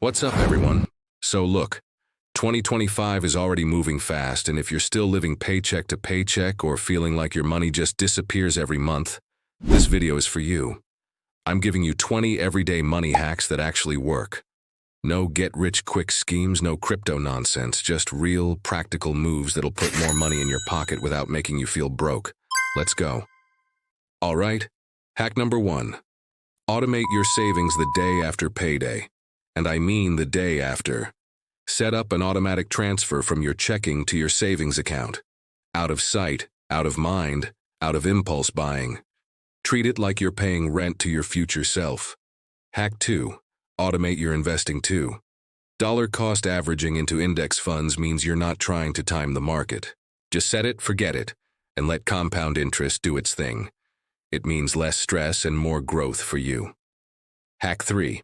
What's up, everyone? So look, 2025 is already moving fast, and if you're still living paycheck to paycheck or feeling like your money just disappears every month, this video is for you. I'm giving you 20 everyday money hacks that actually work. No get-rich-quick schemes, no crypto nonsense, just real, practical moves that'll put more money in your pocket without making you feel broke. Let's go. All right, hack number 1. Automate your savings the day after payday. And I mean the day after. Set up an automatic transfer from your checking to your savings account. Out of sight, out of mind, out of impulse buying. Treat it like you're paying rent to your future self. Hack 2. Automate your investing too. Dollar cost averaging into index funds means you're not trying to time the market. Just set it, forget it, and let compound interest do its thing. It means less stress and more growth for you. Hack 3.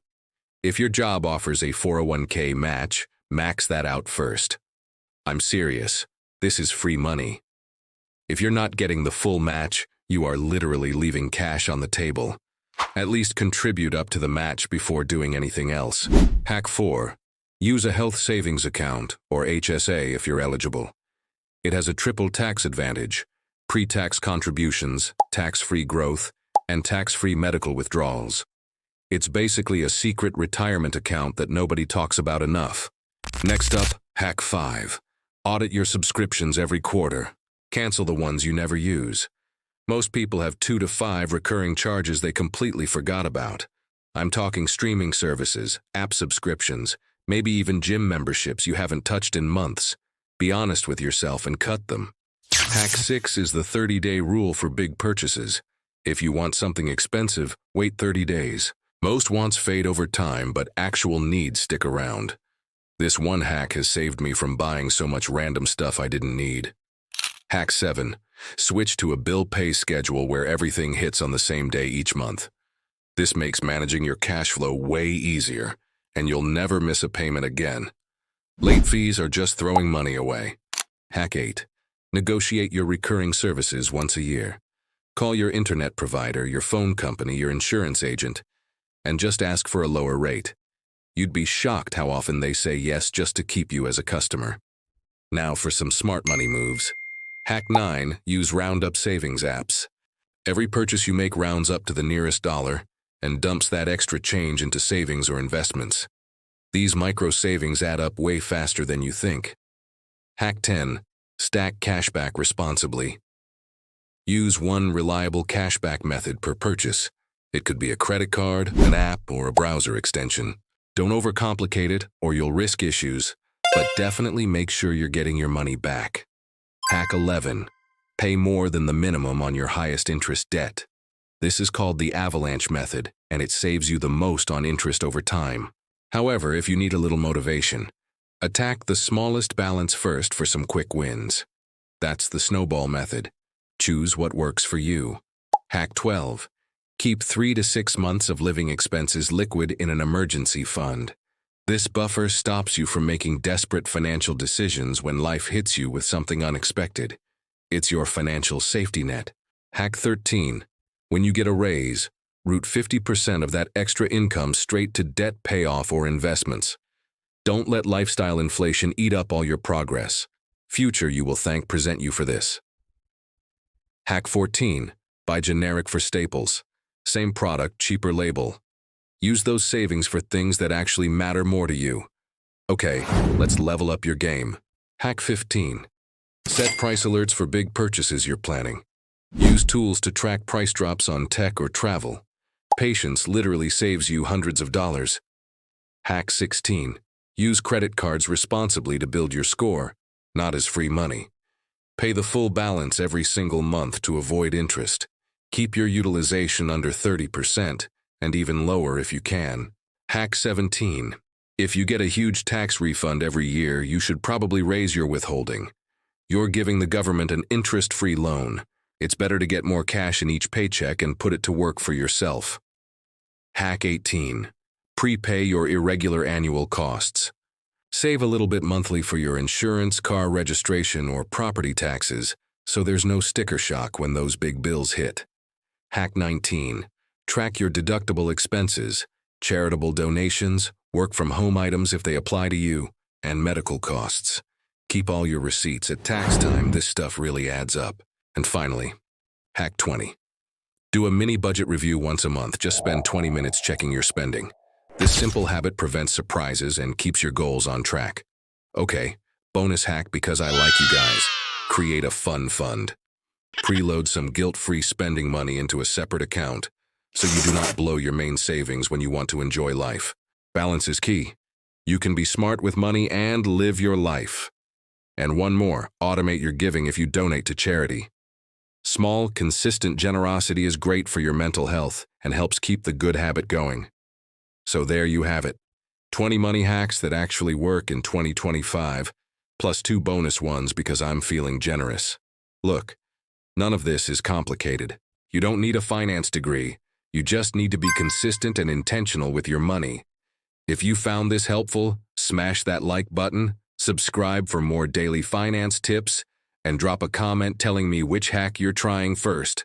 If your job offers a 401k match, max that out first. I'm serious. This is free money. If you're not getting the full match, you are literally leaving cash on the table. At least contribute up to the match before doing anything else. Hack 4. Use a health savings account, or HSA if you're eligible. It has a triple tax advantage: pre-tax contributions, tax-free growth, and tax-free medical withdrawals. It's basically a secret retirement account that nobody talks about enough. Next up, hack 5. Audit your subscriptions every quarter. Cancel the ones you never use. Most people have 2 to 5 recurring charges they completely forgot about. I'm talking streaming services, app subscriptions, maybe even gym memberships you haven't touched in months. Be honest with yourself and cut them. Hack 6 is the 30-day rule for big purchases. If you want something expensive, wait 30 days. Most wants fade over time, but actual needs stick around. This one hack has saved me from buying so much random stuff I didn't need. Hack 7. Switch to a bill pay schedule where everything hits on the same day each month. This makes managing your cash flow way easier, and you'll never miss a payment again. Late fees are just throwing money away. Hack 8. Negotiate your recurring services once a year. Call your internet provider, your phone company, your insurance agent, and just ask for a lower rate. You'd be shocked how often they say yes just to keep you as a customer. Now for some smart money moves. Hack 9. Use round-up savings apps. Every purchase you make rounds up to the nearest dollar and dumps that extra change into savings or investments. These micro savings add up way faster than you think. Hack 10. Stack cashback responsibly. Use one reliable cashback method per purchase. It could be a credit card, an app, or a browser extension. Don't overcomplicate it or you'll risk issues, but definitely make sure you're getting your money back. Hack 11. Pay more than the minimum on your highest interest debt. This is called the avalanche method, and it saves you the most on interest over time. However, if you need a little motivation, attack the smallest balance first for some quick wins. That's the snowball method. Choose what works for you. Hack 12. Keep 3 to 6 months of living expenses liquid in an emergency fund. This buffer stops you from making desperate financial decisions when life hits you with something unexpected. It's your financial safety net. Hack 13. When you get a raise, route 50% of that extra income straight to debt payoff or investments. Don't let lifestyle inflation eat up all your progress. Future you will thank present you for this. Hack 14. Buy generic for staples. Same product, cheaper label. Use those savings for things that actually matter more to you. Okay, let's level up your game. Hack 15. Set price alerts for big purchases you're planning. Use tools to track price drops on tech or travel. Patience literally saves you hundreds of dollars. Hack 16. Use credit cards responsibly to build your score, not as free money. Pay the full balance every single month to avoid interest. Keep your utilization under 30%, and even lower if you can. Hack 17. If you get a huge tax refund every year, you should probably raise your withholding. You're giving the government an interest-free loan. It's better to get more cash in each paycheck and put it to work for yourself. Hack 18. Prepay your irregular annual costs. Save a little bit monthly for your insurance, car registration, or property taxes, so there's no sticker shock when those big bills hit. Hack 19. Track your deductible expenses. charitable donations, work-from-home items if they apply to you, and medical costs. Keep all your receipts. At tax time, this stuff really adds up. And finally, hack 20. Do a mini budget review once a month. Just spend 20 minutes checking your spending. This simple habit prevents surprises and keeps your goals on track. Okay, bonus hack because I like you guys. Create a fun fund. Preload some guilt-free spending money into a separate account so you do not blow your main savings when you want to enjoy life. Balance is key. You can be smart with money and live your life. And one more, automate your giving if you donate to charity. Small, consistent generosity is great for your mental health and helps keep the good habit going. So there you have it. 20 money hacks that actually work in 2025, plus 2 bonus ones because I'm feeling generous. Look, none of this is complicated. You don't need a finance degree. You just need to be consistent and intentional with your money. If you found this helpful, smash that like button, subscribe for more daily finance tips, and drop a comment telling me which hack you're trying first.